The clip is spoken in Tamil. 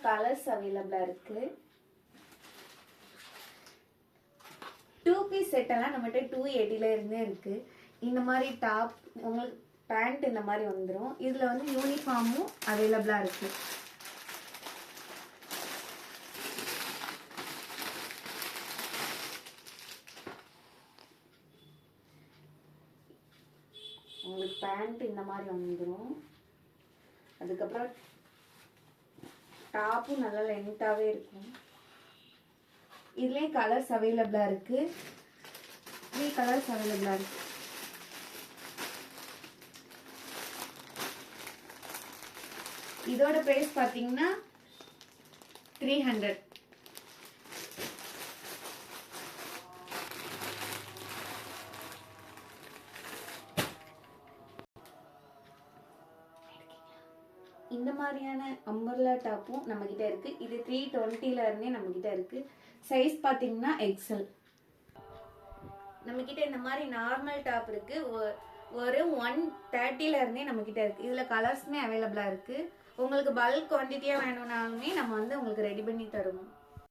கலர்ஸ் அவைலபிளா இருக்கு. 2 பீஸ் செட் எல்லாம் நம்மகிட்ட 280ல இருந்தே இருக்கு. இந்த மாதிரி டாப் உங்களுக்கு பேண்ட் இந்த மாதிரி வந்துடும். இதுல வந்து யூனிஃபார்மும் அவைலபிளா இருக்கு. உங்களுக்கு பேண்ட் இந்த மாதிரி வந்துடும். அதுக்கப்புறம் டாப்பும் நல்லா லென்த்தாவே இருக்கும். இதுலயும் கலர்ஸ் அவைலபிளா இருக்கு. 3 கலர்ஸ் அவைலபிளா இருக்கு. இதோட பிரைஸ் பாத்தீங்கன்னா 300. இந்த மாதிரியான அம்பர்லா டாப்பும் நம்ம கிட்ட இருக்கு. இது 320ல இருந்தே நம்ம கிட்ட இருக்கு. சைஸ் பாத்தீங்கன்னா எக்ஸல். நம்ம கிட்ட இந்த மாதிரி நார்மல் டாப் இருக்கு. ஒரு 130ல இருந்தே நம்ம கிட்ட இருக்கு. இதுல கலர்ஸ்மே அவைலபிளா இருக்கு. உங்களுக்கு பல்க் குவான்டிட்டியா வேணும்னாலுமே நம்ம வந்து உங்களுக்கு ரெடி பண்ணி தருவோம்.